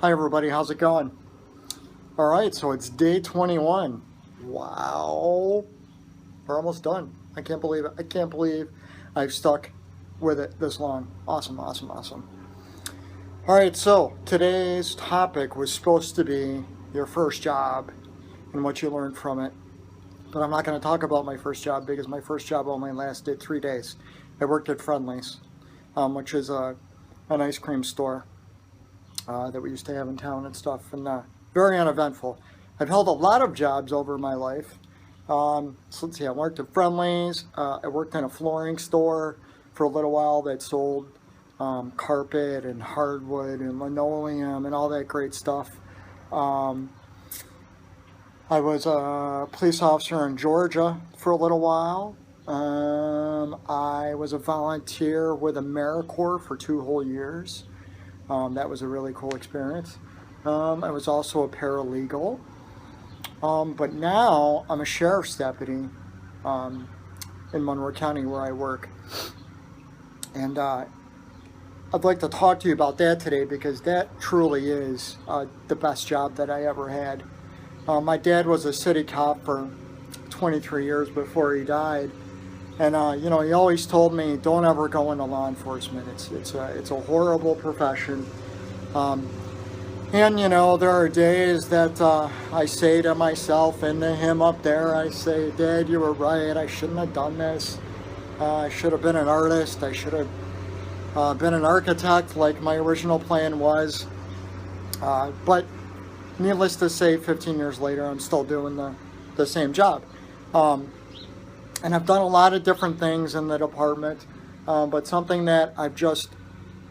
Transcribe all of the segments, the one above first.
Hi everybody, how's it going? All right, so it's day 21. Wow, we're almost done. I can't believe it. I can't believe I've stuck with it this long. Awesome, awesome, awesome. All right, so today's topic was supposed to be your first job and what you learned from it. But I'm not going to talk about my first job because my first job only lasted 3 days. I worked at Friendly's, which is an ice cream store that we used to have in town and stuff, and very uneventful. I've held a lot of jobs over my life. So let's see, I worked at Friendly's. I worked in a flooring store for a little while that sold carpet and hardwood and linoleum and all that great stuff. I was a police officer in Georgia for a little while. I was a volunteer with AmeriCorps for 2 whole years. That was a really cool experience. I was also a paralegal. But now I'm a sheriff's deputy in Monroe County where I work. And I'd like to talk to you about that today because that truly is the best job that I ever had. My dad was a city cop for 23 years before he died. And you know, he always told me, don't ever go into law enforcement. It's a horrible profession. And you know, there are days that I say to myself and to him up there, I say, Dad, you were right. I shouldn't have done this. I should have been an artist. I should have been an architect like my original plan was. But needless to say, 15 years later, I'm still doing the same job. And I've done a lot of different things in the department, but something that I've just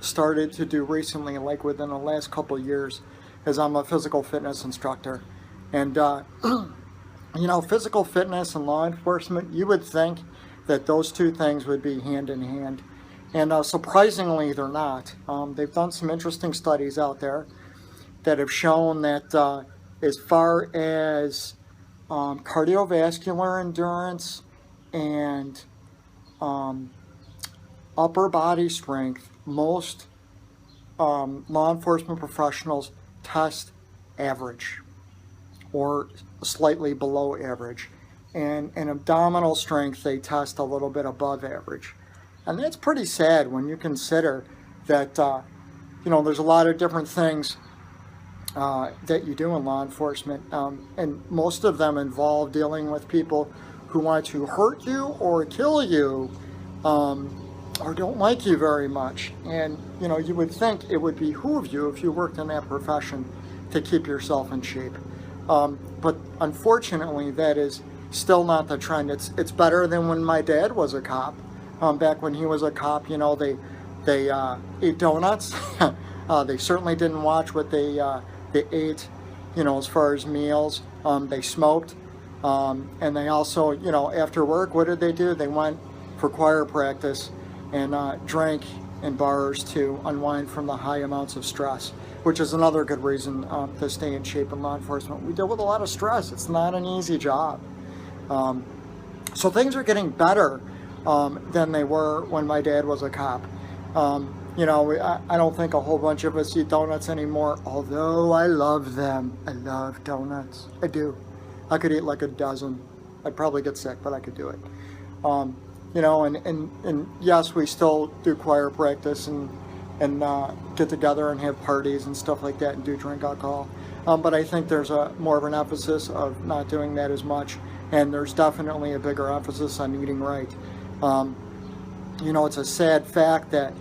started to do recently, like within the last couple of years, is I'm a physical fitness instructor. And, you know, physical fitness and law enforcement, you would think that those two things would be hand in hand. And surprisingly, they're not. They've done some interesting studies out there that have shown that as far as cardiovascular endurance and upper body strength, most law enforcement professionals test average or slightly below average. And in abdominal strength, they test a little bit above average. And that's pretty sad when you consider that, you know, there's a lot of different things that you do in law enforcement, and most of them involve dealing with people who want to hurt you or kill you, or don't like you very much. And you know, you would think it would behoove you if you worked in that profession to keep yourself in shape. But unfortunately, that is still not the trend. It's better than when my dad was a cop. Back when he was a cop, you know, they ate donuts. They certainly didn't watch what they ate, you know, as far as meals. They smoked. And they also, you know, after work, what did they do? They went for choir practice and drank in bars to unwind from the high amounts of stress, which is another good reason to stay in shape in law enforcement. We deal with a lot of stress. It's not an easy job. So things are getting better than they were when my dad was a cop. You know, I don't think a whole bunch of us eat donuts anymore, although I love them. I love donuts. I do. I could eat like a dozen. I'd probably get sick, but I could do it. You know, and yes, we still do choir practice and get together and have parties and stuff like that and do drink alcohol. But I think there's more of an emphasis of not doing that as much, and there's definitely a bigger emphasis on eating right. You know, it's a sad fact that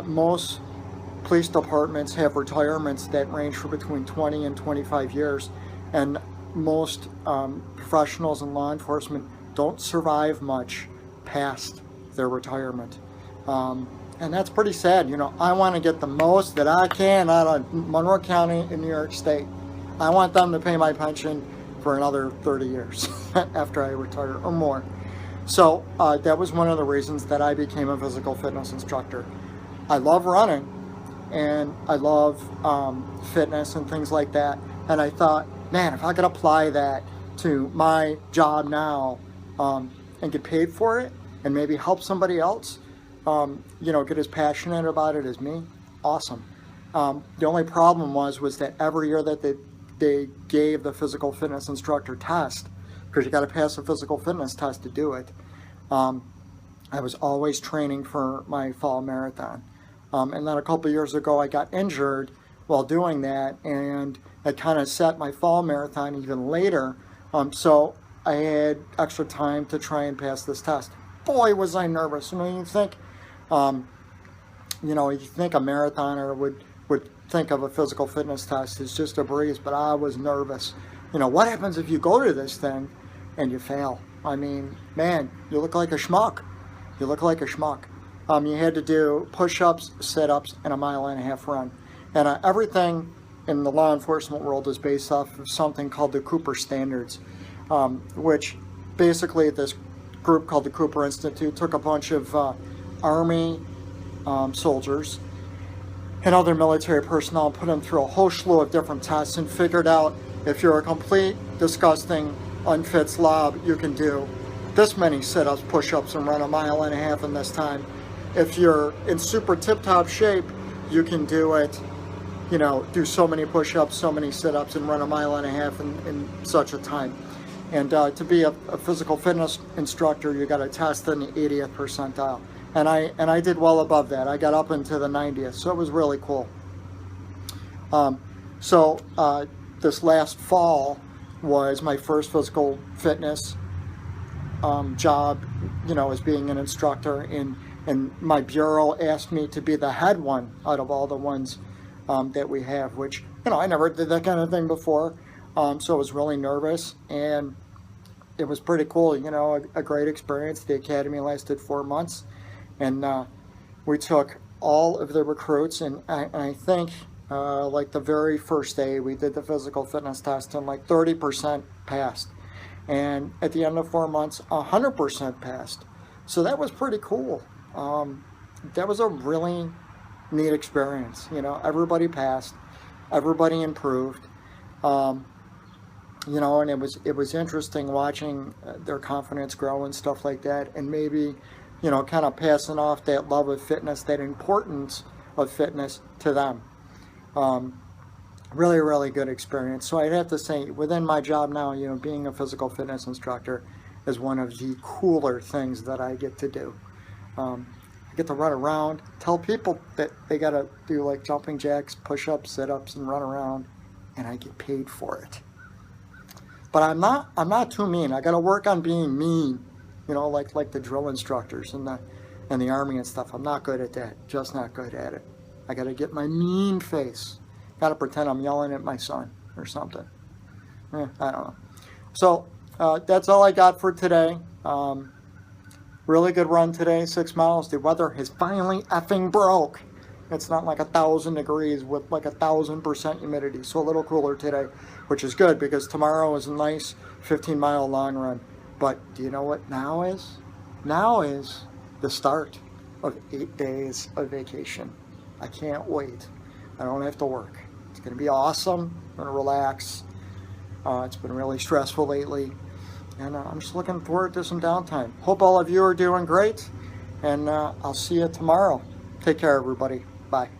most police departments have retirements that range for between 20 and 25 years, and most professionals in law enforcement don't survive much past their retirement. And that's pretty sad. You know, I want to get the most that I can out of Monroe County in New York State. I want them to pay my pension for another 30 years after I retire or more. So that was one of the reasons that I became a physical fitness instructor. I love running and I love fitness and things like that. And I thought, man, if I could apply that to my job now and get paid for it and maybe help somebody else, you know, get as passionate about it as me, awesome. The only problem was that every year that they gave the physical fitness instructor test, because you got to pass a physical fitness test to do it, I was always training for my fall marathon. And then a couple years ago, I got injured while doing that, and it kind of set my fall marathon even later. So I had extra time to try and pass this test. Boy, was I nervous. You think, you think a marathoner would think of a physical fitness test as just a breeze, but I was nervous. What happens if you go to this thing and you fail? I mean, man, you look like a schmuck. You look like a schmuck. You had to do push-ups, sit-ups, and a 1.5 mile run. And everything in the law enforcement world is based off of something called the Cooper Standards, which basically this group called the Cooper Institute took a bunch of Army soldiers and other military personnel and put them through a whole slew of different tests and figured out if you're a complete, disgusting, unfit slob, you can do this many sit-ups, push-ups, and run a 1.5 miles in this time. If you're in super tip-top shape, you can do it, do so many push-ups, so many sit-ups, and run a 1.5 miles in such a time. And to be a physical fitness instructor, you got to test in the 80th percentile. And I did well above that. I got up into the 90th, so it was really cool. This last fall was my first physical fitness job, as being an instructor, and my bureau asked me to be the head one out of all the ones that we have, which, I never did that kind of thing before, so I was really nervous, and it was pretty cool, a great experience. The academy lasted 4 months, and we took all of the recruits, and I think like the very first day we did the physical fitness test, and like 30% passed. And at the end of 4 months, 100% passed. So that was pretty cool. That was a really neat experience. Everybody passed, everybody improved. And it was interesting watching their confidence grow and stuff like that, and maybe, kind of passing off that love of fitness, that importance of fitness to them. Really, really good experience. So I'd have to say, within my job now, being a physical fitness instructor is one of the cooler things that I get to do. I get to run around, tell people that they got to do like jumping jacks, push-ups, sit-ups, and run around, and I get paid for it. But I'm not too mean. I got to work on being mean, like the drill instructors and the Army and stuff. I'm not good at that. Just not good at it. I got to get my mean face. Got to pretend I'm yelling at my son or something. I don't know. So that's all I got for today. Really good run today, 6 miles. The weather has finally effing broke. It's not like 1,000 degrees with like 1,000% humidity. So a little cooler today, which is good because tomorrow is a nice 15-mile long run. But do you know what now is? Now is the start of 8 days of vacation. I can't wait. I don't have to work. It's going to be awesome. I'm going to relax. It's been really stressful lately, and I'm just looking forward to some downtime. Hope all of you are doing great, and I'll see you tomorrow. Take care, everybody. Bye.